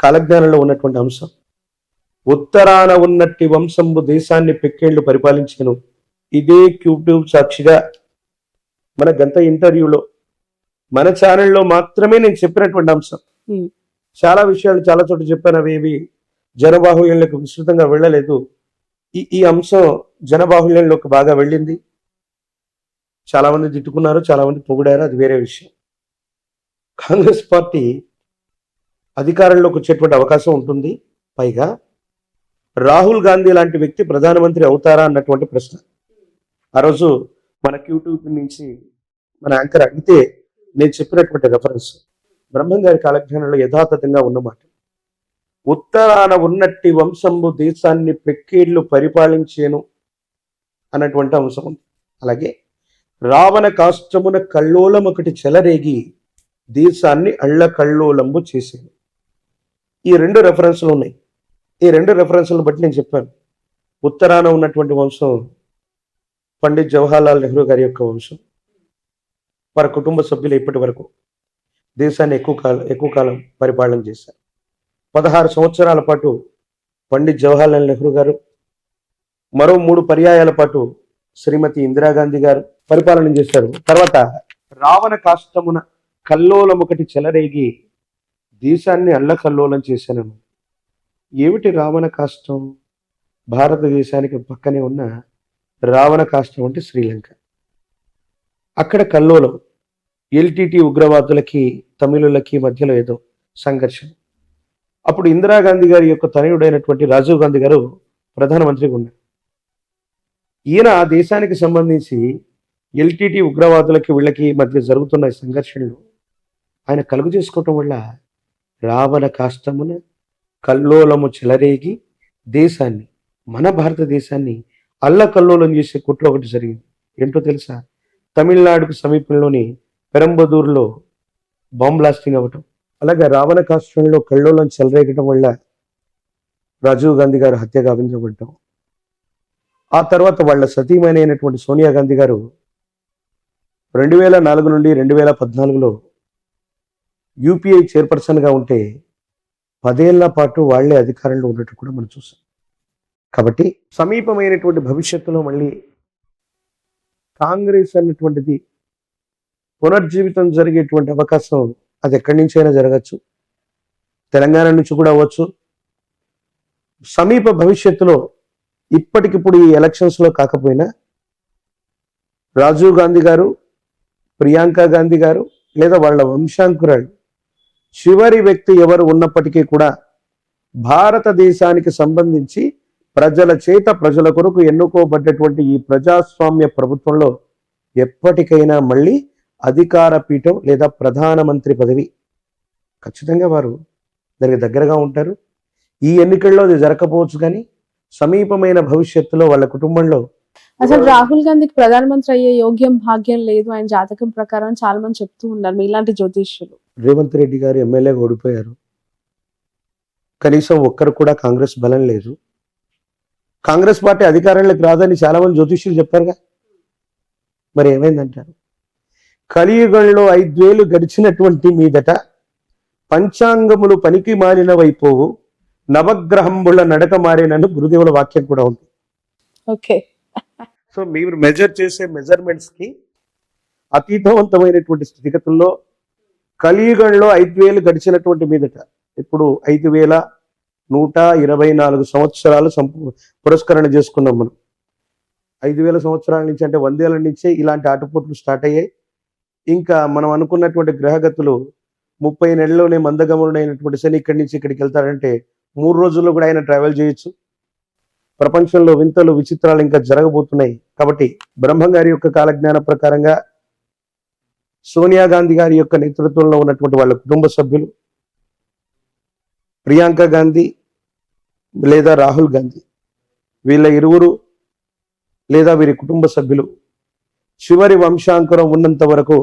కాలజ్ఞానంలో ఉన్నటువంటి అంశం. ఉత్తరాన ఉన్నట్టి వంశంబు దేశాన్ని పెక్కేళ్లు పరిపాలించను. ఇదే యూట్యూబ్ సాక్షిగా మన గంట ఇంటర్వ్యూలో మన ఛానల్లో మాత్రమే నేను చెప్పినటువంటి అంశం. చాలా విషయాలు చాలా చోట్ల చెప్పాను, అవి జనబాహుళ్యంలోకి విస్తృతంగా వెళ్ళలేదు. ఈ అంశం జనబాహుళ్యంలోకి బాగా వెళ్ళింది. చాలా మంది తిట్టుకున్నారు, చాలా మంది పొగిడారు, అది వేరే విషయం. కాంగ్రెస్ పార్టీ అధికారంలోకి వచ్చేటువంటి అవకాశం ఉంటుంది. పైగా రాహుల్ గాంధీ లాంటి వ్యక్తి ప్రధానమంత్రి అవుతారా అన్నటువంటి ప్రశ్న ఆ రోజు మన యూట్యూబ్ నుంచి మన యాంకర్ అడిగితే నేను చెప్పినటువంటి రెఫరెన్స్ బ్రహ్మం గారి కాలజ్ఞానంలో యథాతథంగా ఉన్నమాట. ఉత్తరాన ఉన్నట్టి వంశంబు దేశాన్ని పెక్కేళ్లు పరిపాలించేను అన్నటువంటి అంశం ఉంది. అలాగే రావణ కాష్టమున కల్లోలం ఒకటి చెలరేగి దేశాన్ని అళ్ళ కల్లోలంబు చేసేను. ఈ రెండు రెఫరెన్స్లు ఉన్నాయి. ఈ రెండు రెఫరెన్స్లను బట్టి నేను చెప్పాను. ఉత్తరాన ఉన్నటువంటి వంశం పండిత్ జవహర్లాల్ నెహ్రూ గారి యొక్క వంశం. వారి కుటుంబ సభ్యులు ఇప్పటి వరకు దేశాన్ని ఎక్కువ కాలం పరిపాలన చేశారు. 16 సంవత్సరాల పాటు పండిత్ జవహర్లాల్ నెహ్రూ గారు, మరో 3 పర్యాయాల పాటు శ్రీమతి ఇందిరాగాంధీ గారు పరిపాలన చేశారు. తర్వాత రావణ కాష్టమున కల్లోలం ఒకటి చెలరేగి దేశాన్ని అల్లకల్లోలం చేశాను. ఏమిటి రావణ కాష్టం? భారతదేశానికి పక్కనే ఉన్న రావణ కాష్టం అంటే శ్రీలంక. అక్కడ కల్లోలం, ఎల్టీటీ ఉగ్రవాదులకి తమిళులకి మధ్యలో ఏదో సంఘర్షణ. అప్పుడు ఇందిరాగాంధీ గారి యొక్క తనయుడైనటువంటి రాజీవ్ గాంధీ గారు ప్రధానమంత్రిగా ఉన్నారు. ఈయన ఆ దేశానికి సంబంధించి ఎల్టీటీ ఉగ్రవాదులకి వీళ్ళకి మధ్య జరుగుతున్న సంఘర్షణలు ఆయన కలుగు చేసుకోవటం వల్ల రావణ కాష్టమున కల్లోలము చెలరేగి దేశాన్ని, మన భారతదేశాన్ని అల్లకల్లోలం చేసే కుట్ర ఒకటి జరిగింది. ఏంటో తెలుసా? తమిళనాడుకు సమీపంలోని పెరంబదూరులో బాంబ్ బ్లాస్టింగ్ అవ్వటం. అలాగే రావణ కాష్టంలో కల్లోలం చెలరేగటం వల్ల రాజీవ్ గాంధీ గారు హత్య గావించబడ్డం. ఆ తర్వాత వాళ్ళ సతీమణి సోనియా గాంధీ గారు 2004 నుండి 2014లో యూపీఐ చైర్పర్సన్గా ఉంటే 10 ఏళ్ల పాటు వాళ్లే అధికారంలో ఉన్నట్టు కూడా మనం చూసాం. కాబట్టి సమీపమైనటువంటి భవిష్యత్తులో మళ్ళీ కాంగ్రెస్ అన్నటువంటిది పునర్జీవితం జరిగేటువంటి అవకాశం అది ఎక్కడి నుంచైనా జరగచ్చు, తెలంగాణ నుంచి కూడా అవ్వచ్చు. సమీప భవిష్యత్తులో ఇప్పటికిప్పుడు ఈ ఎలక్షన్స్లో కాకపోయినా రాజీవ్ గాంధీ గారు, ప్రియాంక గాంధీ గారు లేదా వాళ్ళ వంశాంకురాలు చివరి వ్యక్తి ఎవరు ఉన్నప్పటికీ కూడా భారతదేశానికి సంబంధించి ప్రజల చేత ప్రజల కొరకు ఎన్నుకోబడ్డటువంటి ఈ ప్రజాస్వామ్య ప్రభుత్వంలో ఎప్పటికైనా మళ్ళీ అధికార పీఠం లేదా ప్రధానమంత్రి పదవి ఖచ్చితంగా వారు దానికి దగ్గరగా ఉంటారు. ఈ ఎన్నికల్లో అది జరగకపోవచ్చు, కానీ సమీపమైన భవిష్యత్తులో వాళ్ళ కుటుంబంలో అసలు రాహుల్ గాంధీకి ప్రధానమంత్రి అయ్యే యోగ్యం భాగ్యం లేదు ఆయన జాతకం ప్రకారం చాలా మంది చెప్తూ ఉన్నారు మీలాంటి జ్యోతిష్యులు. రేవంత్ రెడ్డి గారు ఎమ్మెల్యేగా ఓడిపోయారు. కనీసం ఒక్కరు కూడా కాంగ్రెస్ బలం లేదు. కాంగ్రెస్ పార్టీ అధికారంలోకి రాదని చాలా మంది జ్యోతిష్యులు చెప్పారుగా. మరి ఏమైందంటారు? కలియుగంలో 5 ఏళ్లు గడిచినటువంటి మీదట పంచాంగములు పనికి మారినవైపోవు, నవగ్రహంబుల నడక మారినను గురుదేవుల వాక్యం కూడా ఉంది. ఓకే, సో మీరు మెజర్ చేసే మెజర్మెంట్స్ కి అతీతవంతమైనటువంటి స్థితిగతుల్లో కలియుగంలో 5 ఏళ్లు గడిచినటువంటి మీదట ఇప్పుడు 5124 సంవత్సరాలు పురస్కరణ చేసుకున్నాం మనం. 5000 సంవత్సరాల నుంచి అంటే 100 ఏళ్ల నుంచే ఇలాంటి ఆటపోట్లు స్టార్ట్ అయ్యాయి. ఇంకా మనం అనుకున్నటువంటి గ్రహగతులు 30 నెలల్లోనే మందగమనుడైనటువంటి శని ఇక్కడి నుంచి ఇక్కడికి వెళ్తాడంటే 3 రోజుల్లో కూడా ఆయన ట్రావెల్ చేయొచ్చు. ప్రపంచంలో వింతలు విచిత్రాలు ఇంకా జరగబోతున్నాయి. కాబట్టి బ్రహ్మం గారి యొక్క కాలజ్ఞాన ప్రకారంగా సోనియా గాంధీ గారి యొక్క నేతృత్వంలో ఉన్నటువంటి వాళ్ళ కుటుంబ సభ్యులు, ప్రియాంక గాంధీ లేదా రాహుల్ గాంధీ, వీళ్ళ ఇరువురు లేదా వీరి కుటుంబ సభ్యులు చివరి వంశాంకురం ఉన్నంత వరకు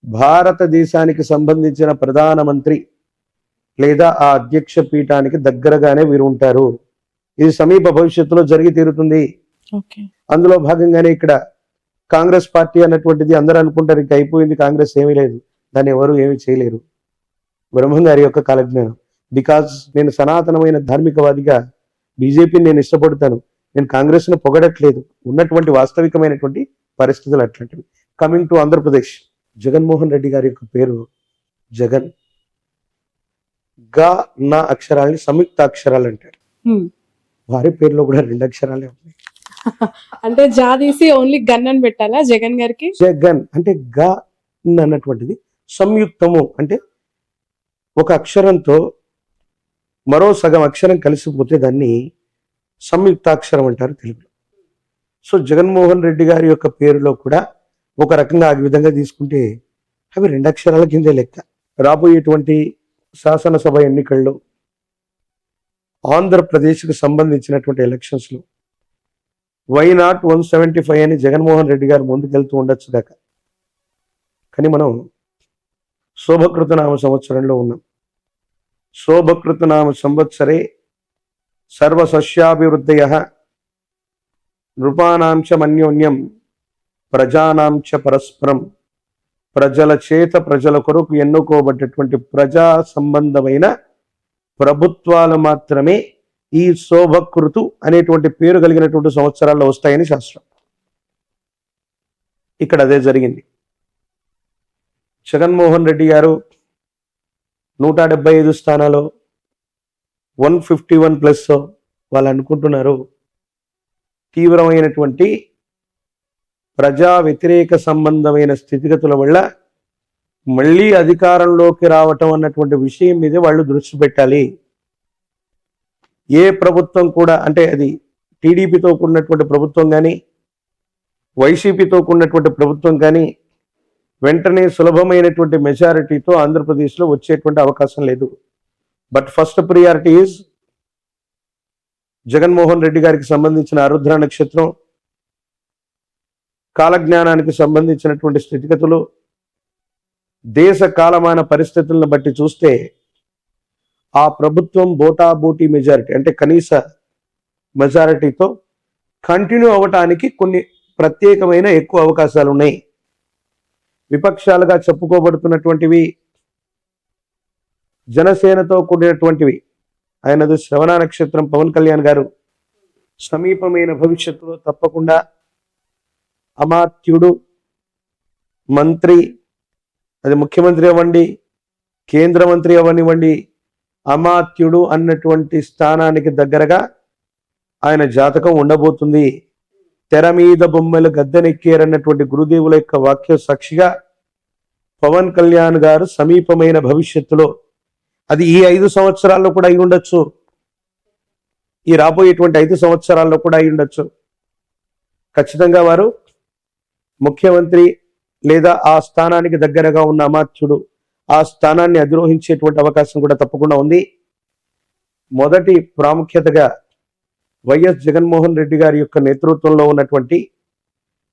భారతదేశానికి సంబంధించిన ప్రధానమంత్రి లేదా ఆ అధ్యక్ష పీఠానికి దగ్గరగానే వీరు ఉంటారు. ఇది సమీప భవిష్యత్తులో జరిగి తీరుతుంది. అందులో భాగంగానే ఇక్కడ కాంగ్రెస్ పార్టీ అన్నటువంటిది అందరూ అనుకుంటారు ఇంకా అయిపోయింది, కాంగ్రెస్ ఏమీ లేదు, దాన్ని ఎవరు ఏమీ చేయలేరు. బ్రహ్మం గారి యొక్క కాలజ్ఞానం బికాజ్ నేను సనాతనమైన ధార్మికవాదిగా బీజేపీని నేను ఇష్టపడతాను. నేను కాంగ్రెస్ను పొగడట్లేదు. ఉన్నటువంటి వాస్తవికమైనటువంటి పరిస్థితులు అట్లాంటివి. కమింగ్ టు ఆంధ్రప్రదేశ్, జగన్మోహన్ రెడ్డి గారి యొక్క పేరు జగన్. గా నా అక్షరాలని సంయుక్త అక్షరాలు అంటారు. వారి పేరులో కూడా 2 అక్షరాలే ఉన్నాయి. అంటే జా తీసి ఓన్లీ గన్ అని పెట్టాలా జగన్ గారికి? జగన్ అంటే గా అన్నటువంటిది సంయుక్తము, అంటే ఒక అక్షరంతో మరో సగం అక్షరం కలిసిపోతే దాన్ని సంయుక్తాక్షరం అంటారు తెలుగులో. సో జగన్మోహన్ రెడ్డి గారి యొక్క పేరులో కూడా ఒక రకంగా ఆ విధంగా తీసుకుంటే అవి 2 అక్షరాల కిందే లెక్క. రాబోయేటువంటి శాసనసభ ఎన్నికల్లో ఆంధ్రప్రదేశ్కు సంబంధించినటువంటి ఎలక్షన్స్లో వై నాట్ 175 అని జగన్మోహన్ రెడ్డి గారు ముందుకెళ్తూ ఉండొచ్చు దాకా. కానీ మనం శోభకృతనామ సంవత్సరంలో ఉన్నాం. శోభకృతనామ సంవత్సరే సర్వసస్యాభివృద్ధయః నృపానాంచ మన్యోన్యం ప్రజానాంచ పరస్పరం. ప్రజల చేత ప్రజల కొరకు ఎన్నుకోబడ్డటువంటి ప్రజా సంబంధమైన ప్రభుత్వాలు మాత్రమే ఈ శోభకృతు అనేటువంటి పేరు కలిగినటువంటి సంవత్సరాల్లో వస్తాయని శాస్త్రం. ఇక్కడ అదే జరిగింది. జగన్మోహన్ రెడ్డి గారు 175 స్థానాలు 151 ప్లస్ వాళ్ళు అనుకుంటున్నారు. తీవ్రమైనటువంటి ప్రజా వ్యతిరేక సంబంధమైన స్థితిగతుల వల్ల మళ్ళీ అధికారంలోకి రావటం అన్నటువంటి విషయం మీద వాళ్ళు దృష్టి పెట్టాలి. ఏ ప్రభుత్వం కూడా, అంటే అది టీడీపీతో కూడినటువంటి ప్రభుత్వం కానీ వైసీపీతో కూడినటువంటి ప్రభుత్వం కానీ వెంటనే సులభమైనటువంటి మెజారిటీతో ఆంధ్రప్రదేశ్లో వచ్చేటువంటి అవకాశం లేదు. But first priority is Jaganmohan Reddy గారికి సంబంధించిన ఆరుద్ర నక్షత్రం, కాలజ్ఞానానికి సంబంధించినటువంటి స్థితిగతులు, దేశ కాలమాన పరిస్థితులను బట్టి చూస్తే ఆ ప్రభుత్వం బోటాబోటీ మెజారిటీ, అంటే కనీస మెజారిటీతో కంటిన్యూ అవ్వటానికి కొన్ని ప్రత్యేకమైన ఎక్కువ అవకాశాలు ఉన్నాయి. విపక్షాలుగా చెప్పుకోబడుతున్నటువంటివి జనసేనతో కూడినటువంటివి. ఆయనది శ్రవణ నక్షత్రం. పవన్ కళ్యాణ్ గారు సమీపమైన భవిష్యత్తులో తప్పకుండా అమాత్యుడు, మంత్రి, అది ముఖ్యమంత్రి అవ్వండి, కేంద్ర మంత్రి అవ్వనివ్వండి, అమాత్యుడు అన్నటువంటి స్థానానికి దగ్గరగా ఆయన జాతకం ఉండబోతుంది. తెర మీద బొమ్మలు గద్దెనెక్కారన్నటువంటి గురుదేవుల యొక్క వాక్య సాక్షిగా పవన్ కళ్యాణ్ గారు సమీపమైన భవిష్యత్తులో, అది ఈ 5 సంవత్సరాల్లో కూడా అయి ఉండొచ్చు, ఈ రాబోయేటువంటి 5 సంవత్సరాల్లో కూడా అయి ఉండొచ్చు, ఖచ్చితంగా వారు ముఖ్యమంత్రి లేదా ఆ స్థానానికి దగ్గరగా ఉన్న అమాత్యుడు ఆ స్థానాన్ని అధిరోహించేటువంటి అవకాశం కూడా తప్పకుండా ఉంది. మొదటి ప్రాముఖ్యతగా వైఎస్ జగన్మోహన్ రెడ్డి గారి యొక్క నేతృత్వంలో ఉన్నటువంటి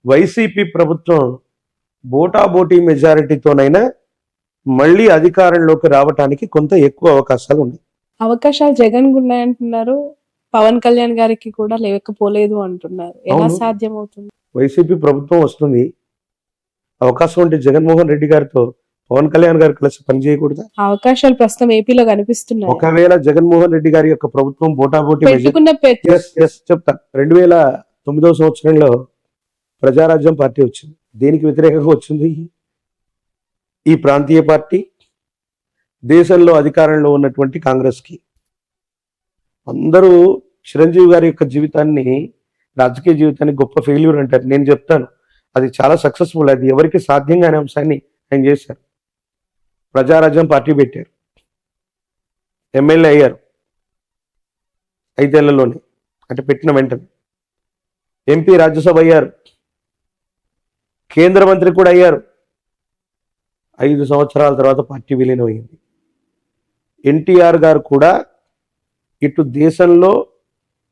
వైసీపీ ప్రభుత్వం బోటాబోటీ మెజారిటీతోనైనా మళ్ళీ అధికారంలోకి రావటానికి కొంత ఎక్కువ అవకాశాలు ఉన్నాయి. అవకాశాలు జగన్ ఉన్నాయంటున్నారు, పవన్ కళ్యాణ్ గారికి కూడా లేకపోలేదు అంటున్నారు. ఎలా అవును. సాధ్యం అవుతుంది? వైసీపీ ప్రభుత్వం వస్తుంది, అవకాశం ఉంటే జగన్మోహన్ రెడ్డి గారితో పవన్ కళ్యాణ్ గారు కలిసి పనిచేయకూడదా? అవకాశాలు ప్రస్తుతం ఏపీలో కనిపిస్తున్నాయి. ఒకవేళ జగన్మోహన్ రెడ్డి గారి యొక్క ప్రభుత్వం బోటాబోటీ పెట్టుకున్న చెప్తా, 2009 సంవత్సరంలో ప్రజారాజ్యం పార్టీ వచ్చింది. దేనికి వ్యతిరేకంగా వచ్చింది? ఈ ప్రాంతీయ పార్టీ దేశంలో అధికారంలో ఉన్నటువంటి కాంగ్రెస్కి. అందరూ చిరంజీవి గారి యొక్క జీవితాన్ని, రాజకీయ జీవితాన్ని గొప్ప ఫెయిల్యూర్ అంటారు. నేను చెప్తాను అది చాలా సక్సెస్ఫుల్. అది ఎవరికి సాధ్యం కాని అంశాన్ని ఆయన చేశారు. ప్రజారాజ్యం పార్టీ పెట్టారు, ఎమ్మెల్యే అయ్యారు 5 ఏళ్లలోనే, అంటే పెట్టిన వెంటనే ఎంపీ, రాజ్యసభ అయ్యారు, కేంద్ర మంత్రి కూడా అయ్యారు. 5 సంవత్సరాల తర్వాత పార్టీ విలీనం అయింది. ఎన్టీఆర్ గారు కూడా ఇటు దేశంలో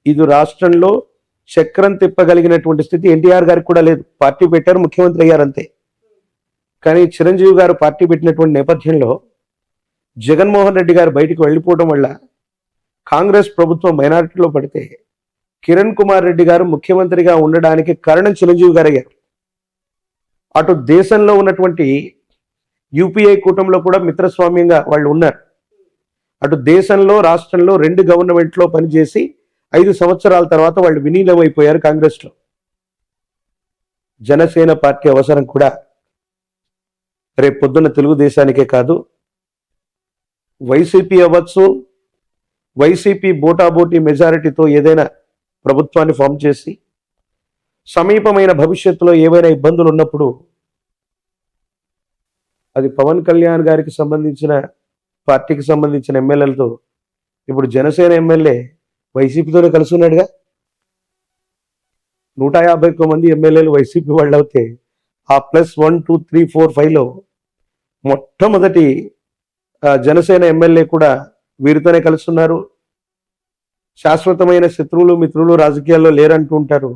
ఇటు రాష్ట్రంలో చక్రం తిప్పగలిగినటువంటి స్థితి ఎన్టీఆర్ గారికి కూడా లేదు. పార్టీ పెట్టారు, ముఖ్యమంత్రి అయ్యారు అంతే. కానీ చిరంజీవి గారు పార్టీ పెట్టినటువంటి నేపథ్యంలో జగన్మోహన్ రెడ్డి గారు బయటికి వెళ్ళిపోవడం వల్ల కాంగ్రెస్ ప్రభుత్వం మైనారిటీలో పడితే కిరణ్ కుమార్ రెడ్డి గారు ముఖ్యమంత్రిగా ఉండడానికి కారణం చిరంజీవి గారు అయ్యారు. అటు దేశంలో ఉన్నటువంటి యూపీఐ కూటమిలో కూడా మిత్రస్వామ్యంగా వాళ్ళు ఉన్నారు. అటు దేశంలో రాష్ట్రంలో 2 గవర్నమెంట్లో పనిచేసి 5 సంవత్సరాల తర్వాత వాళ్ళు విలీనమైపోయారు కాంగ్రెస్లో. జనసేన పార్టీ అవసరం కూడా రేపు పొద్దున్న తెలుగుదేశానికే కాదు, వైసీపీ అవ్వచ్చు, వైసీపీ బోటాబోటీ మెజారిటీతో ఏదైనా ప్రభుత్వాన్ని ఫామ్ చేసి సమీపమైన భవిష్యత్తులో ఏవైనా ఇబ్బందులు ఉన్నప్పుడు అది పవన్ కళ్యాణ్ గారికి సంబంధించిన పార్టీకి సంబంధించిన ఎమ్మెల్యేలతో, ఇప్పుడు జనసేన ఎమ్మెల్యే వైసీపీతోనే కలిసి ఉన్నాడుగా. 151 మంది ఎమ్మెల్యేలు వైసీపీ వాళ్ళు అవుతే ఆ ప్లస్ 1, 2, 3, 4, 5లో మొట్టమొదటి జనసేన ఎమ్మెల్యే కూడా వీరితోనే కలుస్తున్నారు. శాశ్వతమైన శత్రువులు మిత్రులు రాజకీయాల్లో లేరంటూ ఉంటారు.